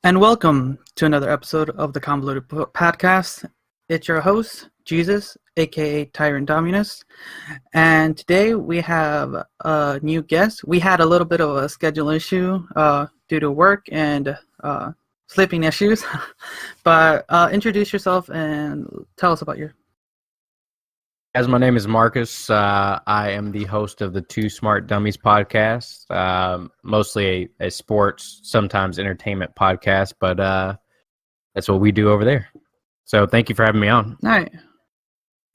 And welcome to another episode of the Convoluted Podcast. It's your host, Jesus, aka Tyrant Dominus. And today we have a new guest. We had a little bit of a schedule issue due to work and sleeping issues. But introduce yourself and tell us about your... As my name is Marques, I am the host of the Two Smart Dummies podcast, mostly a sports, sometimes entertainment podcast, but that's what we do over there. So thank you for having me on. All right.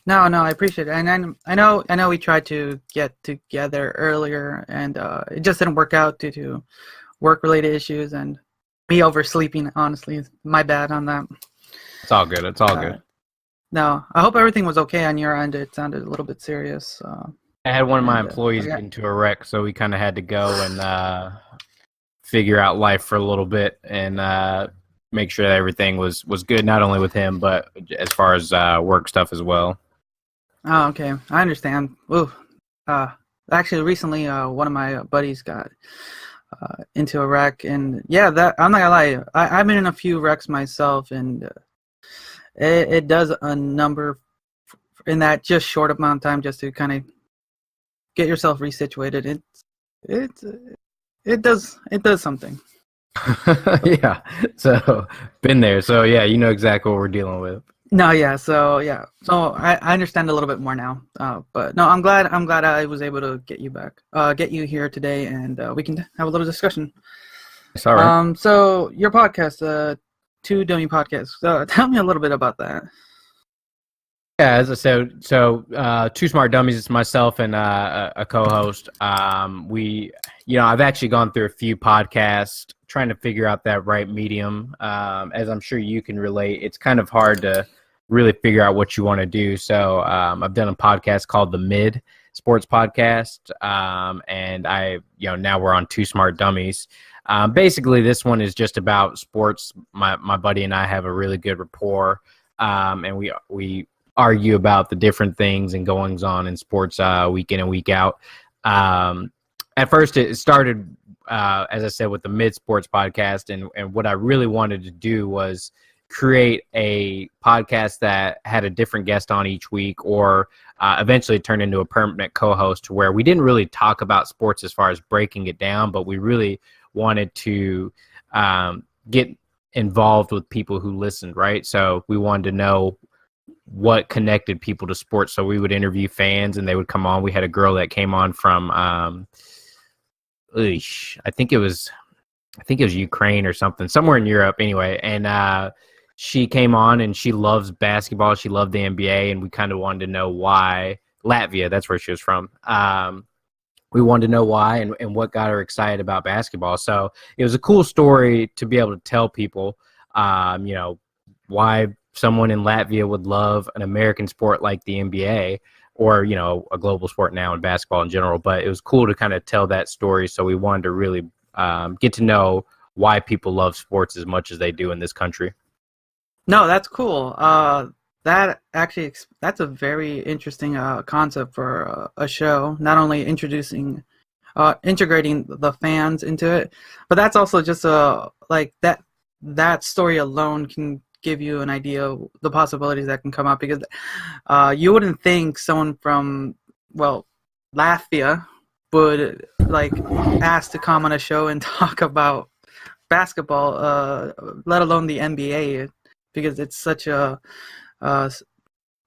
No, I appreciate it. And I know we tried to get together earlier, and it just didn't work out due to work-related issues and me oversleeping, honestly. My bad on that. It's all good. It's all good. No, I hope everything was okay on your end. It sounded a little bit serious. I had one of my employees get into a wreck, so we kind of had to go and figure out life for a little bit and make sure that everything was good, not only with him, but as far as work stuff as well. Oh, okay. I understand. Ooh. Actually, recently, one of my buddies got into a wreck, and yeah, that I'm not gonna lie. I've been in a few wrecks myself, and it does a number in that just short amount of time just to kind of get yourself resituated. It does something. Yeah. So been there. So yeah, you know exactly what we're dealing with. No, yeah. So I understand a little bit more now. But no, I'm glad I was able to get you here today, and we can have a little discussion. It's all right. So your podcast, Two Dummy Podcasts. Tell me a little bit about that. Yeah, as I said, so Two Smart Dummies, it's myself and a co-host. I've actually gone through a few podcasts trying to figure out that right medium. As I'm sure you can relate, it's kind of hard to really figure out what you want to do. So I've done a podcast called The Mid Sports Podcast, and now we're on Two Smart Dummies. Basically, this one is just about sports. My buddy and I have a really good rapport, and we argue about the different things and goings on in sports week in and week out. At first, it started, as I said, with the Mid Sports Podcast, and what I really wanted to do was create a podcast that had a different guest on each week, or eventually turn into a permanent co-host where we didn't really talk about sports as far as breaking it down, but we really wanted to get involved with people who listened, right? So we wanted to know what connected people to sports. So we would interview fans and they would come on. We had a girl that came on from, I think it was Ukraine or something, somewhere in Europe anyway. And she came on and she loves basketball. She loved the NBA, and we kind of wanted to know why. Latvia, that's where she was from. We wanted to know why and what got her excited about basketball. So it was a cool story to be able to tell people, why someone in Latvia would love an American sport like the NBA, or, a global sport now in basketball in general. But it was cool to kind of tell that story. So we wanted to really get to know why people love sports as much as they do in this country. No, that's cool. That's a very interesting concept for a show. Not only integrating the fans into it, but that's also just that story alone can give you an idea of the possibilities that can come up, because you wouldn't think someone from Latvia would ask to come on a show and talk about basketball, let alone the NBA, because it's such a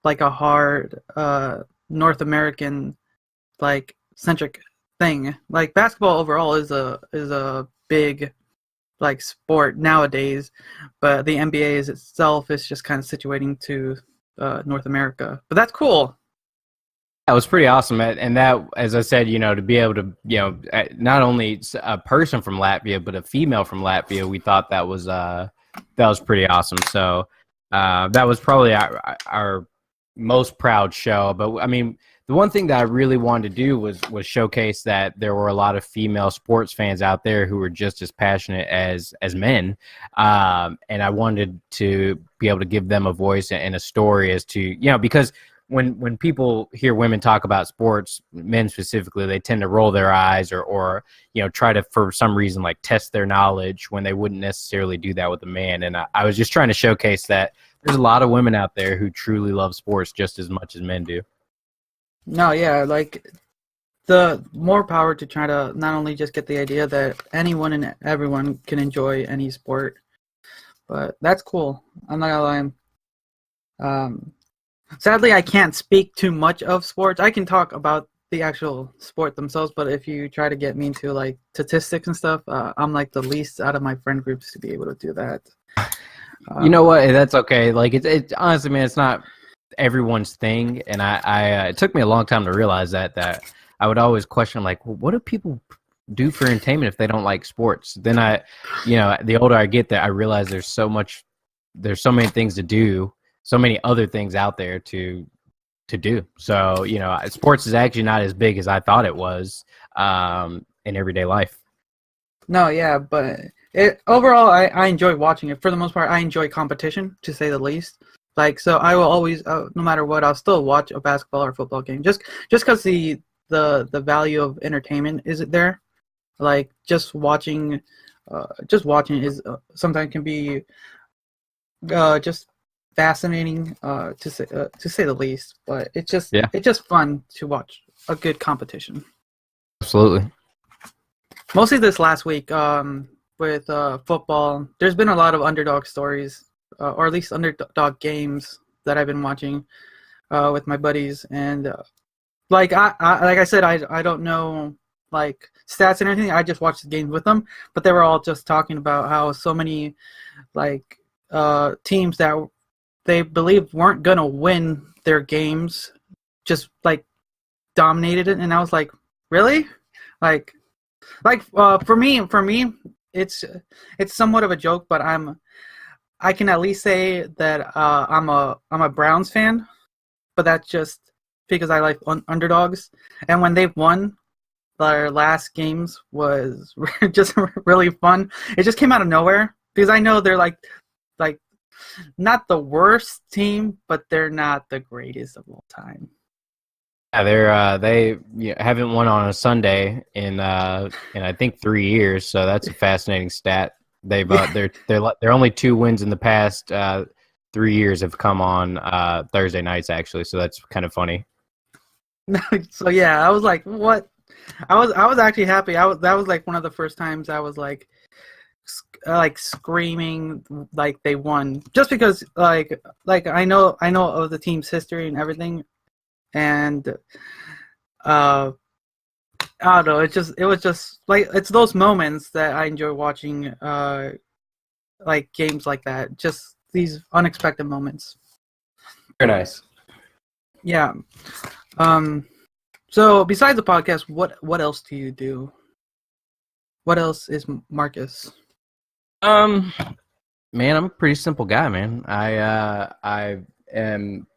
hard North American centric thing. Like basketball overall is a big sport nowadays, but the NBA itself is just kind of situating to North America. But that's cool. That was pretty awesome, and that, as I said, to be able to, not only a person from Latvia but a female from Latvia, we thought that was pretty awesome. So that was probably our most proud show. But I mean, the one thing that I really wanted to do was showcase that there were a lot of female sports fans out there who were just as passionate as men, and I wanted to be able to give them a voice and a story as to, because when people hear women talk about sports, men specifically, they tend to roll their eyes or try to, for some reason, like test their knowledge when they wouldn't necessarily do that with a man. And I was just trying to showcase that there's a lot of women out there who truly love sports just as much as men do. No, yeah, like the more power to try to not only just get the idea that anyone and everyone can enjoy any sport, but that's cool. I'm not gonna lie. Sadly, I can't speak too much of sports. I can talk about the actual sport themselves, but if you try to get me into like statistics and stuff, I'm like the least out of my friend groups to be able to do that. You know what? That's okay. Like it's honestly, man, it's not everyone's thing, and I it took me a long time to realize that I would always question, like, well, what do people do for entertainment if they don't like sports? Then the older I get, that I realize there's so many things to do, so many other things out there to do. So sports is actually not as big as I thought it was in everyday life. No, yeah, but overall, I enjoy watching it. For the most part, I enjoy competition, to say the least. Like, so I will always, no matter what, I'll still watch a basketball or football game, just because the value of entertainment is there. Like, just watching is sometimes can be just fascinating to say the least. But it's just fun to watch a good competition. Absolutely. Mostly this last week, with football, there's been a lot of underdog stories, or at least underdog games that I've been watching with my buddies, and like I said, I don't know like stats and everything. I just watched the games with them, but they were all just talking about how so many like teams that they believed weren't gonna win their games just like dominated it, and I was like, really? Like for me, it's somewhat of a joke, but I can at least say that I'm a Browns fan, but that's just because I like underdogs. And when they've won, their last games was just really fun. It just came out of nowhere because I know they're like not the worst team, but they're not the greatest of all time. Yeah, they haven't won on a Sunday in I think 3 years, so that's a fascinating stat. They've they're only 2 wins in the past 3 years have come on Thursday nights actually, so that's kind of funny. So yeah, I was like, what? I was actually happy. That was like one of the first times I was like screaming like they won, just because like I know of the team's history and everything, and I don't know. It was just like, it's those moments that I enjoy watching, like games like that. Just these unexpected moments. Very nice. Yeah. So besides the podcast, what else do you do? What else is Marques? Man, I'm a pretty simple guy, man. I am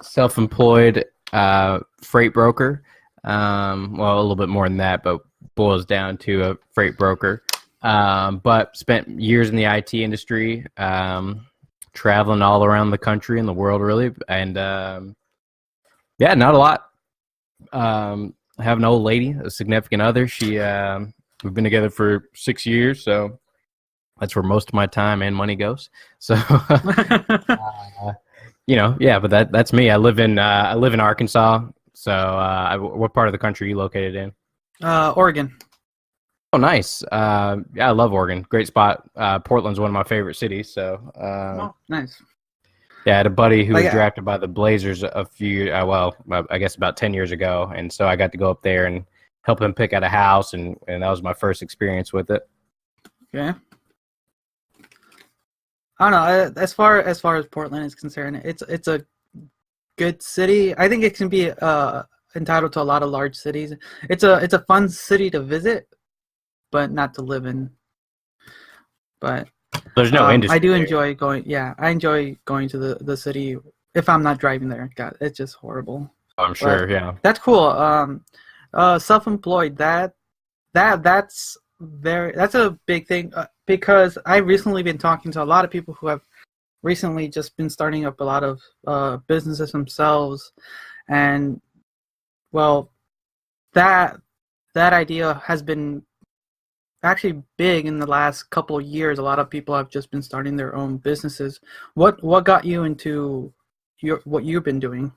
self-employed freight broker. Well, a little bit more than that, but boils down to a freight broker. But spent years in the IT industry, traveling all around the country and the world, really. And not a lot. I have an old lady, a significant other. We've been together for 6 years, so that's where most of my time and money goes. So, but that's me. I live in Arkansas. So, what part of the country are you located in? Oregon. Oh, nice. I love Oregon. Great spot. Portland's one of my favorite cities. So, nice. Yeah, I had a buddy who was drafted by the Blazers a few, I guess about 10 years ago, and so I got to go up there and help him pick out a house, and that was my first experience with it. Okay. I don't know. As far as Portland is concerned, it's a good city. I think it can be entitled to a lot of large cities. It's a fun city to visit, but not to live in. But there's no industry. I do enjoy going. Yeah, I enjoy going to the city if I'm not driving there. God, it's just horrible. I'm sure. But yeah, that's cool. Self-employed. That's a big thing, because I've recently been talking to a lot of people who have recently just been starting up a lot of businesses themselves, and well, that idea has been actually big in the last couple of years. A lot of people have just been starting their own businesses. What got you into what you've been doing?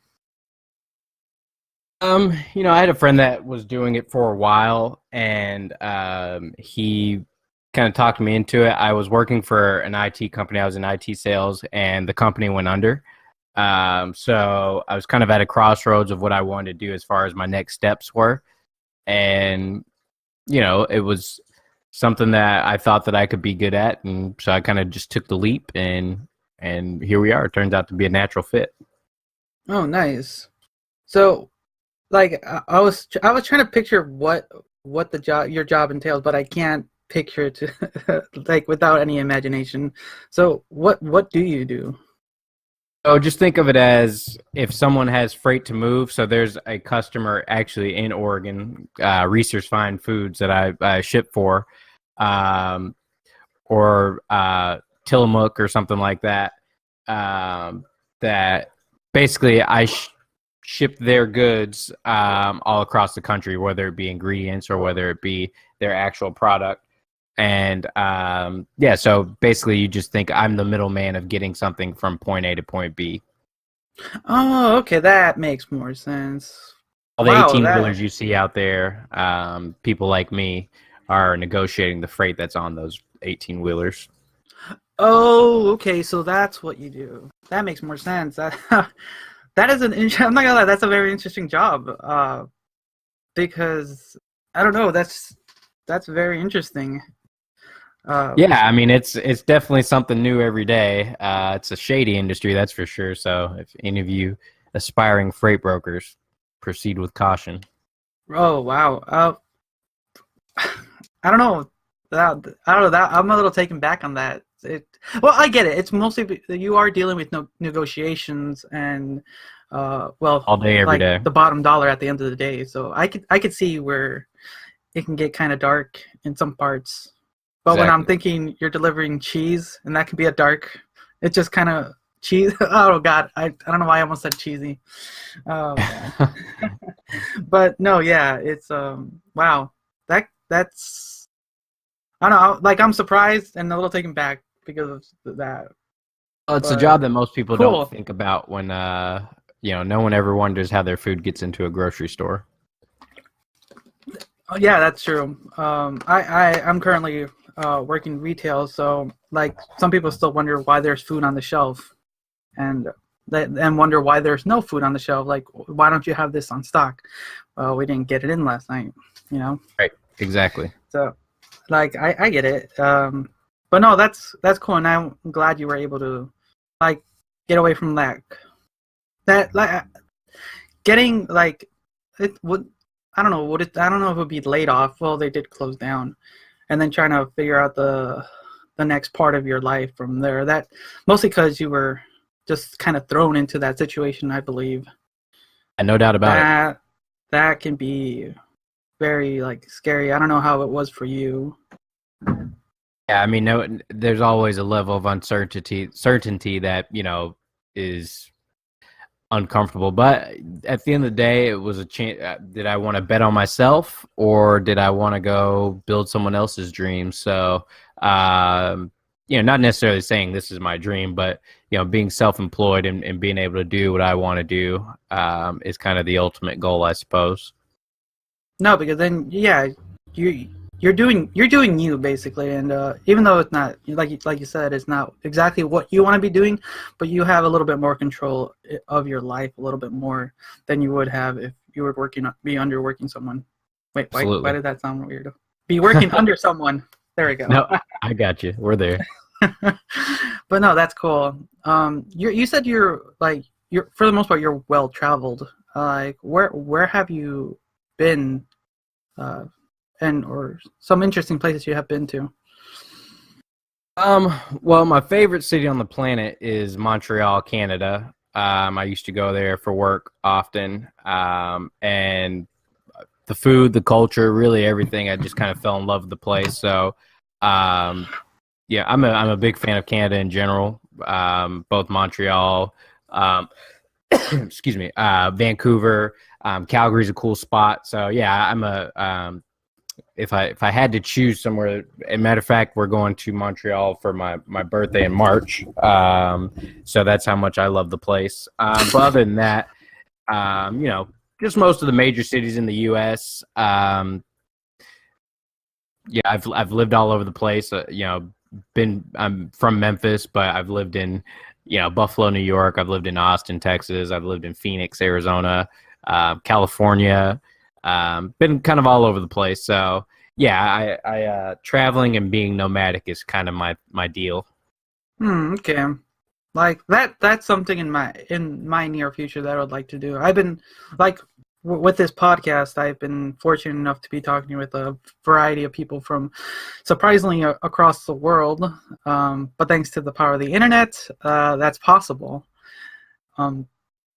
I had a friend that was doing it for a while, and he kind of talked me into it. I was working for an IT company. I was in IT sales, and the company went under. So I was kind of at a crossroads of what I wanted to do as far as my next steps were. And, it was something that I thought that I could be good at. And so I kind of just took the leap, and here we are. It turns out to be a natural fit. Oh, nice. So, like, I was trying to picture what your job entails, but I can't picture it like without any imagination. So what do you do? So just think of it as if someone has freight to move. So there's a customer actually in Oregon, Reese's Fine Foods, that I ship for, or Tillamook or something like that. That basically I ship their goods all across the country, whether it be ingredients or whether it be their actual product. And so basically you just think I'm the middleman of getting something from point A to point B. Oh, okay, that makes more sense. All the 18-wheelers you see out there, people like me are negotiating the freight that's on those 18-wheelers. Oh, okay, so that's what you do. That makes more sense. That is I'm not gonna lie, that's a very interesting job. Because I don't know, that's very interesting. I mean, it's definitely something new every day. It's a shady industry, that's for sure. So if any of you aspiring freight brokers, proceed with caution. Oh, wow. I don't know. I don't know that I'm a little taken back on that. Well, I get it. It's mostly you are dealing with negotiations and all day, every day. The bottom dollar at the end of the day. So I could see where it can get kind of dark in some parts. But exactly. When I'm thinking you're delivering cheese, and that can be a dark, it's just kind of cheese. Oh God, I don't know why I almost said cheesy. But no, yeah, it's wow. That's I don't know. Like I'm surprised and a little taken back because of that. Well, it's a job that most people don't think about when no one ever wonders how their food gets into a grocery store. Oh, yeah, that's true. I'm currently working retail, so like some people still wonder why there's food on the shelf, and wonder why there's no food on the shelf. Like, why don't you have this on stock? Well, we didn't get it in last night, Right, exactly. So, like, I get it. But no, that's cool, and I'm glad you were able to like get away from that. That like getting like it would. I don't know. I don't know if it would be laid off. Well, they did close down, and then trying to figure out the next part of your life from there. That mostly because you were just kind of thrown into that situation, I believe. And no doubt about it. That can be very like scary. I don't know how it was for you. Yeah, I mean, there's always a level of certainty that is uncomfortable, but at the end of the day, it was a chance. Did I want to bet on myself, or did I want to go build someone else's dream? So not necessarily saying this is my dream, but being self-employed and being able to do what I want to do is kind of the ultimate goal, I suppose. No, because then you're doing you basically, and even though it's not like you said, it's not exactly what you want to be doing, but you have a little bit more control of your life, a little bit more than you would have if you were working someone. Wait, why did that sound weird? Be working under someone. There we go. No, I got you. We're there. But no, that's cool. You said you're for the most part you're well traveled. Like where have you been? Or some interesting places you have been to? Well, my favorite city on the planet is Montreal, Canada. I used to go there for work often, and the food, the culture, really everything. I just kind of fell in love with the place. So, I'm a big fan of Canada in general. both Montreal, excuse me, Vancouver. Calgary's a cool spot. So yeah, I'm a if I had to choose somewhere, as a matter of fact, we're going to Montreal for my birthday in March. So that's how much I love the place. But other than that, just most of the major cities in the U.S. Yeah, I've lived all over the place. I'm from Memphis, but I've lived in Buffalo, New York. I've lived in Austin, Texas. I've lived in Phoenix, Arizona, California. Been kind of all over the place. So yeah, I traveling and being nomadic is kind of my deal. Okay. Like that's something in my near future that I would like to do. I've been like with this podcast, I've been fortunate enough to be talking with a variety of people from surprisingly across the world. But thanks to the power of the internet, that's possible.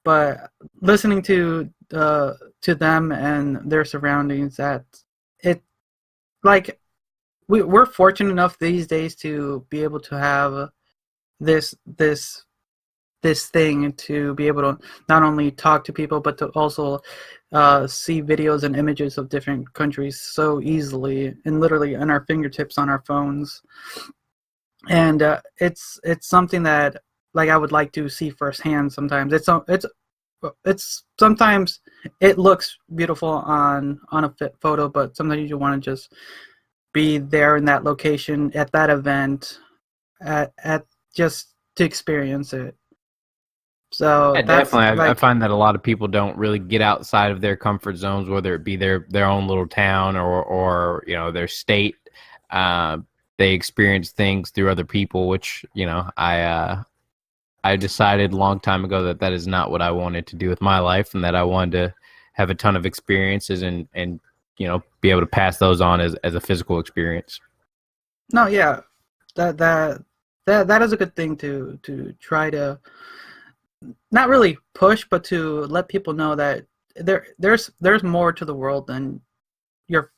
But listening to them and their surroundings, that it like we're fortunate enough these days to be able to have this thing to be able to not only talk to people but to also see videos and images of different countries so easily and literally on our fingertips on our phones. And it's something that like I would like to see firsthand. Sometimes it's sometimes it looks beautiful on a photo, but sometimes you want to just be there in that location at that event at just to experience it. So Yeah, that's definitely. I like, find that a lot of people don't really get outside of their comfort zones, whether it be their own little town or their state. They experience things through other people, which I decided a long time ago that is not what I wanted to do with my life, and that I wanted to have a ton of experiences and be able to pass those on as a physical experience. no, yeah, that is a good thing to try to not really push, but to let people know that there's more to the world than your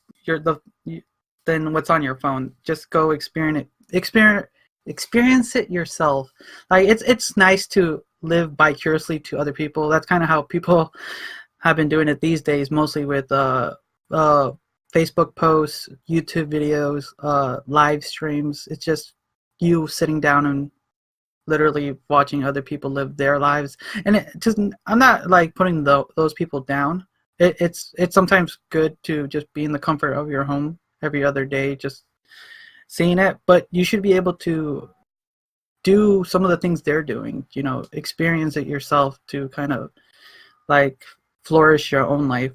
than what's on your phone. Just go experience it yourself. Like it's nice to live vicariously to other people. That's kind of how people have been doing it these days, mostly with Facebook posts, YouTube videos, live streams. It's just you sitting down and literally watching other people live their lives. And it just, I'm not like putting those people down. It's sometimes good to just be in the comfort of your home every other day, just seeing it. But you should be able to do some of the things they're doing, experience it yourself to kind of like flourish your own life.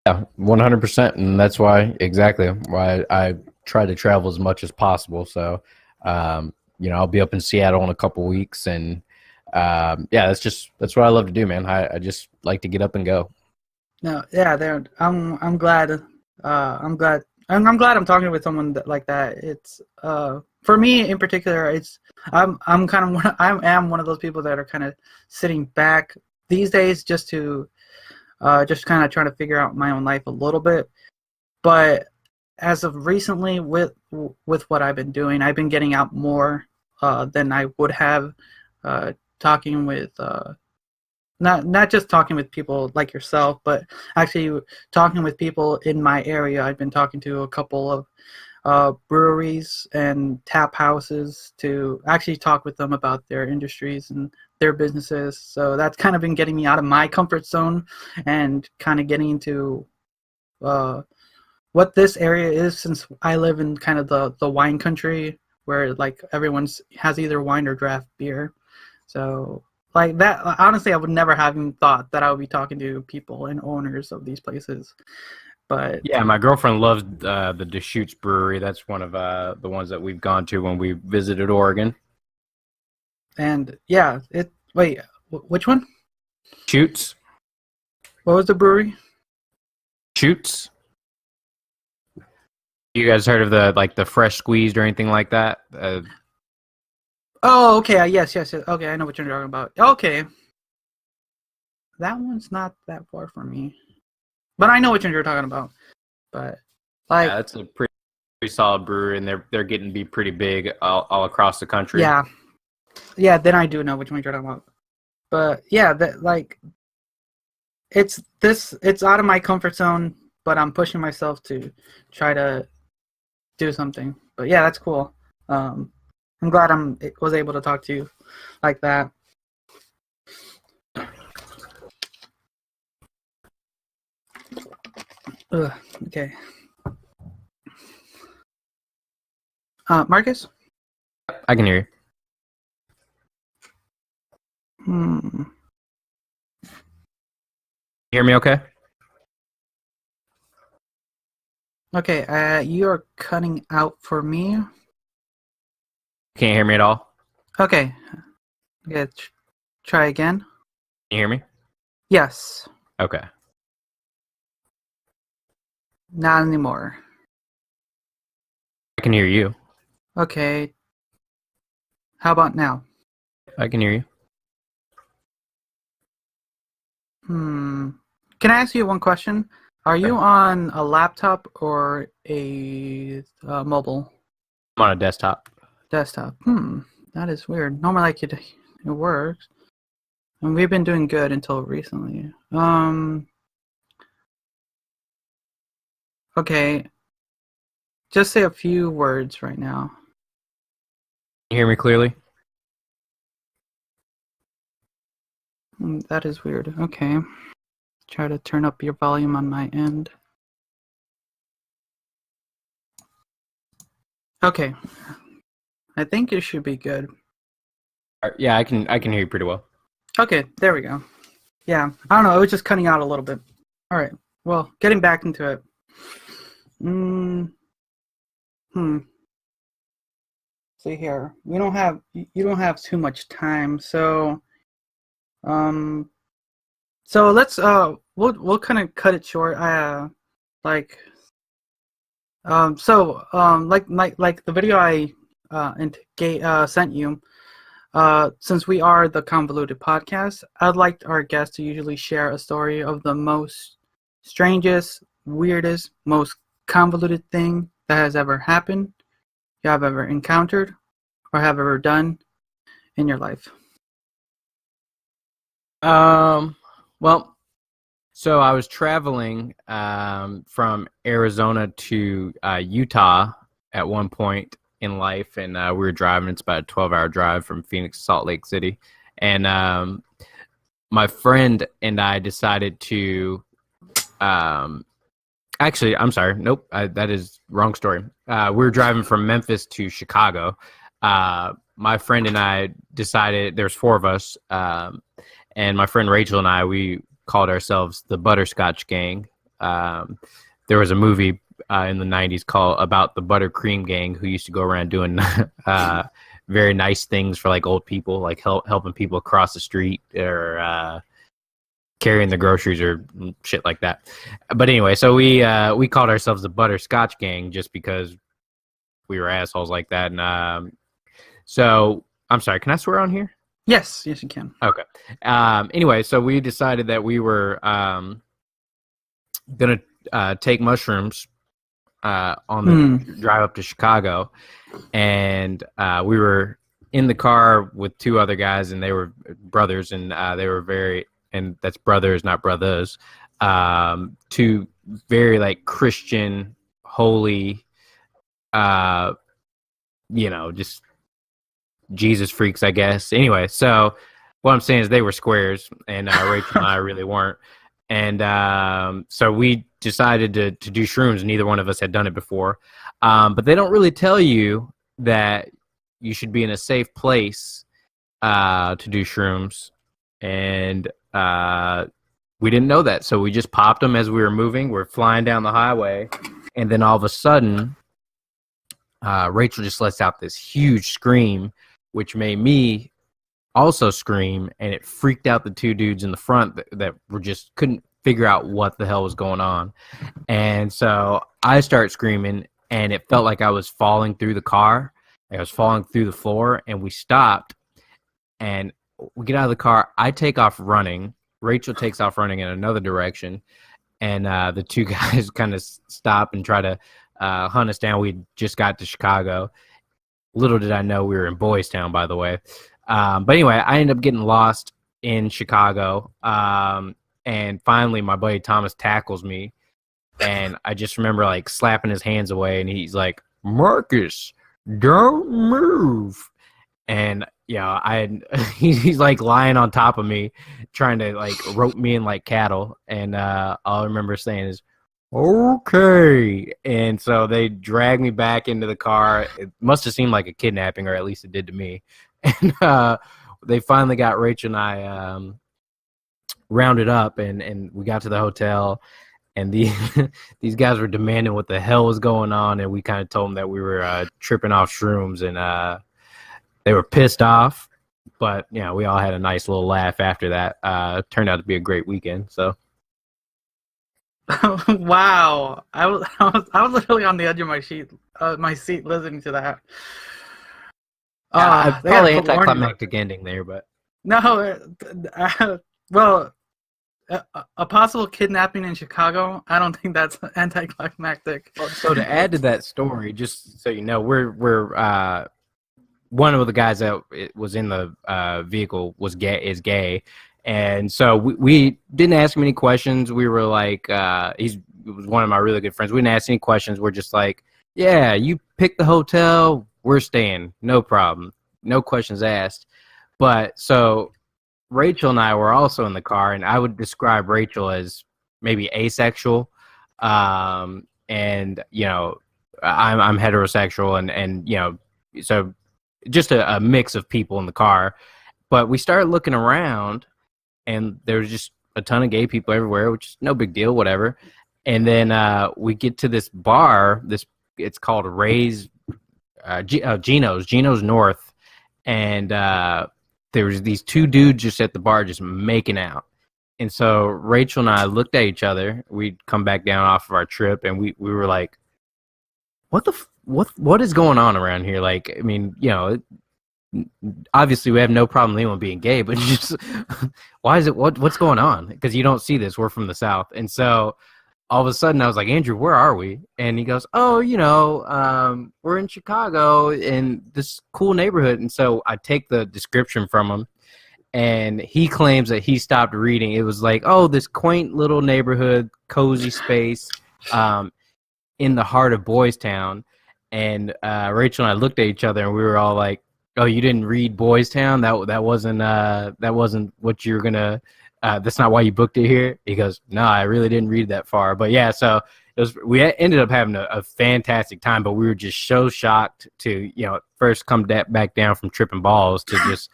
Yeah, 100%, and that's why I try to travel as much as possible. So, I'll be up in Seattle in a couple weeks, and that's what I love to do, man. I just like to get up and go. No, yeah, I'm glad. I'm glad. I'm glad I'm talking with someone like that. It's for me in particular. I'm kind of I am one of those people that are kind of sitting back these days just to just kind of trying to figure out my own life a little bit. But as of recently, with what I've been doing, I've been getting out more than I would have. Talking with not just talking with people like yourself, but actually talking with people in my area. I've been talking to a couple of breweries and tap houses to actually talk with them about their industries and their businesses. So that's kind of been getting me out of my comfort zone and kind of getting into what this area is, since I live in kind of the wine country where like everyone's has either wine or draft beer. So like that, honestly, I would never have even thought that I would be talking to people and owners of these places. But Yeah, my girlfriend loves the Deschutes Brewery. That's one of the ones that we've gone to when we visited Oregon. and yeah, which one? Shoots. What was the brewery? Shoots. You guys heard of the fresh squeezed or anything like that? Oh, okay. Yes. Okay, I know what you're talking about. Okay, that one's not that far from me, but I know what you're talking about. But like, Yeah, that's a pretty solid brewery, and they're getting to be pretty big all across the country. Yeah, then I do know which one you're talking about. But yeah, that like it's out of my comfort zone, but I'm pushing myself to try to do something. But yeah, that's cool. I'm glad was able to talk to you like that. Ugh, okay. Marcus? I can hear you. You hear me okay? Okay, you're cutting out for me. Can't hear me at all? Okay. Okay, try again. Can you hear me? Yes. Okay. Not anymore. I can hear you. Okay. How about now? I can hear you. Can I ask you one question? Are you on a laptop or a mobile? I'm on a desktop. Desktop. That is weird. Normally, like it works. And we've been doing good until recently. Okay. Just say a few words right now. Can you hear me clearly? That is weird. Okay. Try to turn up your volume on my end. Okay. I think it should be good. Yeah, I can hear you pretty well. Okay, there we go. Yeah, I don't know. It was just cutting out a little bit. All right. Well, getting back into it. See here. You don't have too much time, so let's we'll kind of cut it short. Like the video I sent you. Since we are the Convoluted Podcast, I'd like our guests to usually share a story of the most strangest, weirdest, most convoluted thing that has ever happened, you have ever encountered, or have ever done in your life. Well, so I was traveling from Arizona to Utah at one point in life, and we were driving. It's about a 12-hour drive from Phoenix to Salt Lake City, and my friend and I decided to actually, I'm sorry, nope, that is wrong story. We were driving from Memphis to Chicago. My friend and I decided, there's four of us, and my friend Rachel and I, we called ourselves the Butterscotch Gang. There was a movie in the 90s called about the Buttercream Gang, who used to go around doing very nice things for like old people, like helping people across the street or carrying the groceries or shit like that. But anyway, so we called ourselves the Butterscotch Gang just because we were assholes like that. And so I'm sorry, can I swear on here? Yes, you can. Okay. Anyway, so we decided that we were gonna take mushrooms on the drive up to Chicago, and we were in the car with two other guys, and they were brothers, and they were very, and that's brothers, not brothers, two very like Christian, holy, just Jesus freaks, I guess. Anyway, so what I'm saying is they were squares, and Rachel and I really weren't. And so we decided to do shrooms. Neither one of us had done it before. But they don't really tell you that you should be in a safe place to do shrooms. And we didn't know that. So we just popped them as we were moving. We're flying down the highway. And then all of a sudden, Rachel just lets out this huge scream, which made me also scream, and it freaked out the two dudes in the front that were just couldn't figure out what the hell was going on. And so I start screaming, and it felt like I was falling through the car. I was falling through the floor, and we stopped, and we get out of the car. I take off running. Rachel takes off running in another direction, and the two guys kind of stop and try to hunt us down. We just got to Chicago. Little did I know we were in Boys Town, by the way. But anyway, I ended up getting lost in Chicago. And finally, my buddy Thomas tackles me. And I just remember like slapping his hands away. And he's like, Marques, don't move. And he's like lying on top of me, trying to like rope me in like cattle. And all I remember saying is, okay. And so they dragged me back into the car. It must have seemed like a kidnapping, or at least it did to me. And they finally got Rachel and I rounded up, and we got to the hotel. And these guys were demanding what the hell was going on, and we kind of told them that we were tripping off shrooms, and they were pissed off. But we all had a nice little laugh after that. Turned out to be a great weekend. So. Wow, I was literally on the edge of my seat listening to that. Probably anticlimactic ending there, but no. Well, a possible kidnapping in Chicago, I don't think that's anticlimactic. So to add to that story, just so you know, we're one of the guys that was in the vehicle is gay. And so we didn't ask him any questions. We were like, he was one of my really good friends. We didn't ask any questions. We're just like, yeah, you pick the hotel, we're staying. No problem. No questions asked. But so Rachel and I were also in the car, and I would describe Rachel as maybe asexual. And, I'm heterosexual, and so just a mix of people in the car. But we started looking around, and there was just a ton of gay people everywhere, which is no big deal, whatever. And then we get to this bar. It's called Ray's, Geno's North, and there was these two dudes just at the bar just making out. And so Rachel and I looked at each other. We'd come back down off of our trip, and we were like, what is going on around here? Like, I mean, obviously we have no problem with anyone being gay, but just why is it what's going on? Because you don't see this. We're from the South. And so all of a sudden I was like, Andrew, where are we? And he goes, oh, we're in Chicago in this cool neighborhood. And so I take the description from him, and he claims that he stopped reading. It was like, oh, this quaint little neighborhood, cozy space in the heart of Boys Town. And Rachel and I looked at each other, and we were all like, oh, you didn't read Boys Town? That wasn't what you're gonna. That's not why you booked it here. He goes, no, I really didn't read that far. But yeah, so we ended up having a fantastic time. But we were just so shocked to first come back down from tripping balls to just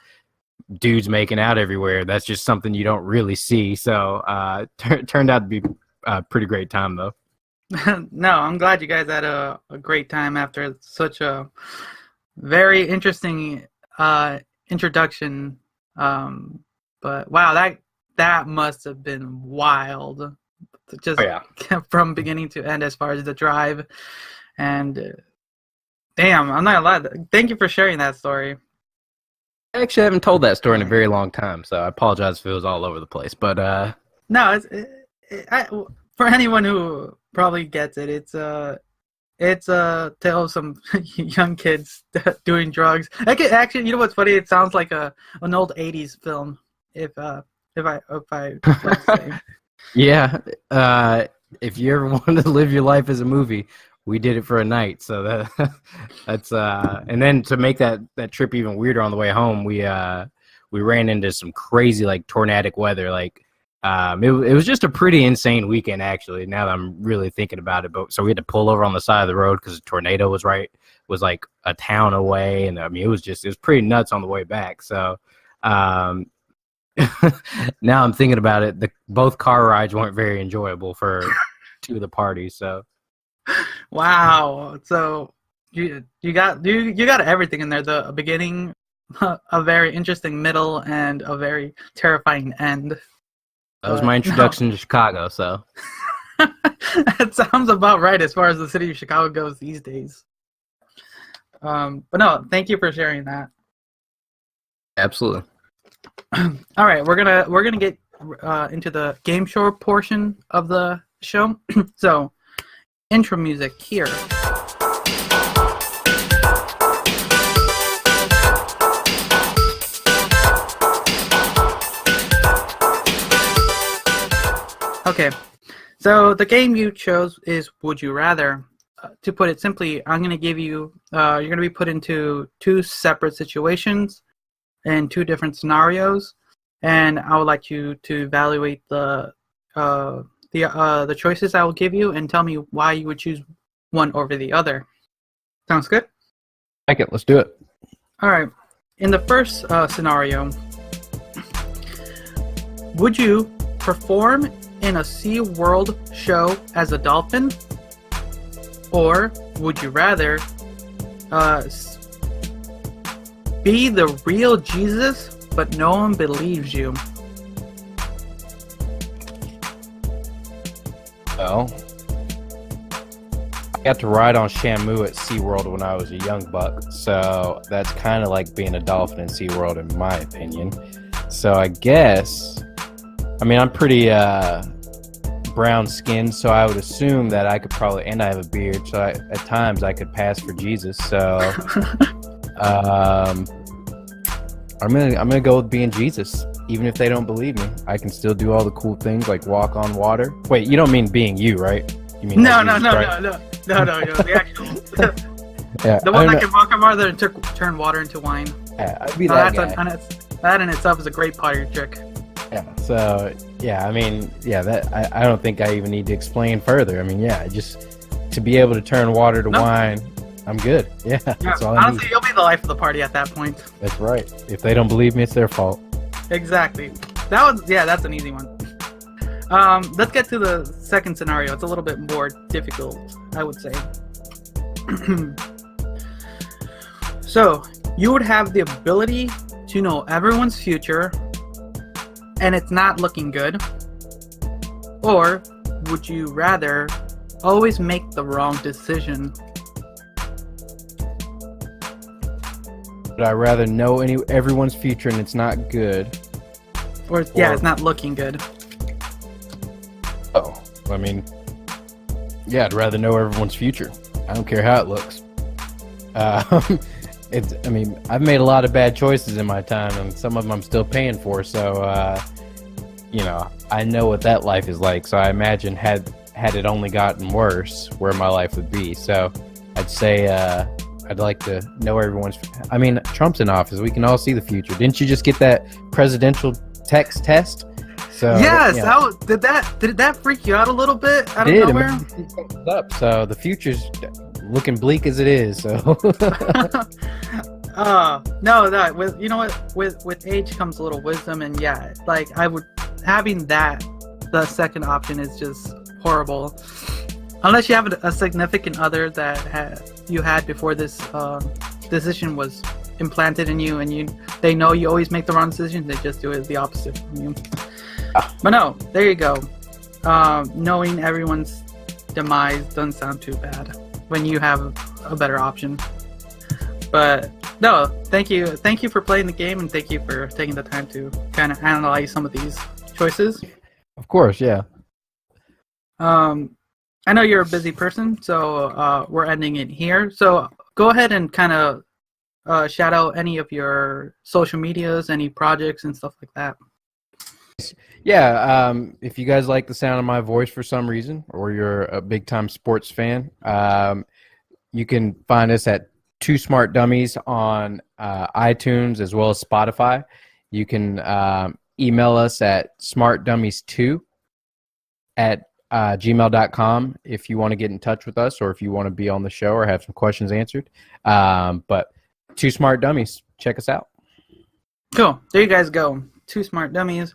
dudes making out everywhere. That's just something you don't really see. So turned out to be a pretty great time though. No, I'm glad you guys had a great time after such a very interesting introduction. But wow, that must have been wild, just from beginning to end as far as the drive. And damn, I'm not gonna lie. Thank you for sharing that story. I actually haven't told that story in a very long time, so I apologize if it was all over the place. But no, for anyone who probably gets it, it's a tale of some young kids doing drugs. Actually, you know what's funny? It sounds like an old '80s film. If I say. Yeah. If you ever want to live your life as a movie, we did it for a night. So that's and then to make that trip even weirder on the way home, we ran into some crazy like tornadic weather. Like it was just a pretty insane weekend actually. Now that I'm really thinking about it, but so we had to pull over on the side of the road because a tornado was like a town away, and I mean it was pretty nuts on the way back. So now I'm thinking about it. Both car rides weren't very enjoyable for two of the parties. So wow. So you got everything in there. The beginning, a very interesting middle, and a very terrifying end. That was my introduction to Chicago. So it sounds about right as far as the city of Chicago goes these days. But no, thank you for sharing that. Absolutely. All right, we're gonna get into the game show portion of the show. So intro music here. Okay, so the game you chose is Would You Rather. To put it simply, I'm going to give you, you're going to be put into two separate situations and two different scenarios, and I would like you to evaluate the choices I will give you and tell me why you would choose one over the other. Sounds good? I like it. Let's do it. All right. In the first scenario, would you perform in a SeaWorld show as a dolphin, or would you rather be the real Jesus but no one believes you? Well, I got to ride on Shamu at SeaWorld when I was a young buck, so that's kind of like being a dolphin in SeaWorld in my opinion. So I guess, I mean, I'm pretty brown skinned, so I would assume that I could probably, and I have a beard, so at times I could pass for Jesus. So I'm gonna go with being Jesus. Even if they don't believe me, I can still do all the cool things like walk on water. Wait, you don't mean being you, right? You mean no, like no, the actual, yeah, the one that can walk on water and turn water into wine. Yeah, I'd be that guy. That in itself is a great party trick. Yeah. So yeah, I mean, yeah, that I don't think I even need to explain further. I mean, yeah, just to be able to turn water to wine, I'm good. Yeah, that's all I honestly, need. you'll be the life of the party at that point. That's right. If they don't believe me, it's their fault. Exactly. That's an easy one. Let's get to the second scenario. It's a little bit more difficult, I would say. So, you would have the ability to know everyone's future, and it's not looking good. Or, would you rather always make the wrong decision? But I'd rather know everyone's future and it's not good. Or it's not looking good. Oh, I mean, yeah, I'd rather know everyone's future. I don't care how it looks. I mean, I've made a lot of bad choices in my time, and some of them I'm still paying for. So, I know what that life is like. So I imagine had it only gotten worse, where my life would be. So I'd say I'd like to know everyone's. I mean, Trump's in office. We can all see the future. Didn't you just get that presidential text test? So yes. Did that freak you out a little bit out of nowhere? Up. So the future's looking bleak as it is. So. No. With age comes a little wisdom, and yeah, like having the second option is just horrible. Unless you have a significant other that you had before this decision was implanted in you, and they know you always make the wrong decision, they just do it the opposite from you. But no, there you go. Knowing everyone's demise doesn't sound too bad when you have a better option. But no, thank you for playing the game, and thank you for taking the time to kind of analyze some of these choices. Of course, yeah. I know you're a busy person, so we're ending it here. So go ahead and kind of shout out any of your social medias, any projects and stuff like that. Yeah, if you guys like the sound of my voice for some reason, or you're a big-time sports fan, you can find us at Two Smart Dummies on iTunes as well as Spotify. You can email us at smartdummies2@gmail.com if you want to get in touch with us, or if you want to be on the show or have some questions answered. But Two Smart Dummies, check us out. Cool. There you guys go. Two Smart Dummies.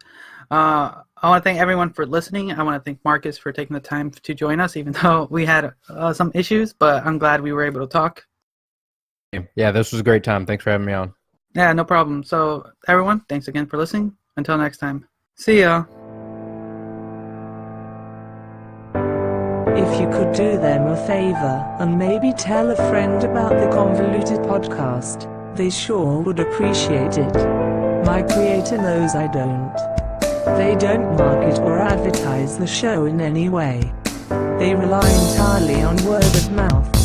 I want to thank everyone for listening. I want to thank Marques for taking the time to join us, even though we had some issues, but I'm glad we were able to talk. Yeah, this was a great time. Thanks for having me on. Yeah, no problem. So, everyone, thanks again for listening. Until next time. See ya. If you could do them a favor and maybe tell a friend about the Convoluted podcast, they sure would appreciate it. My creator knows I don't. They don't market or advertise the show in any way. They rely entirely on word of mouth.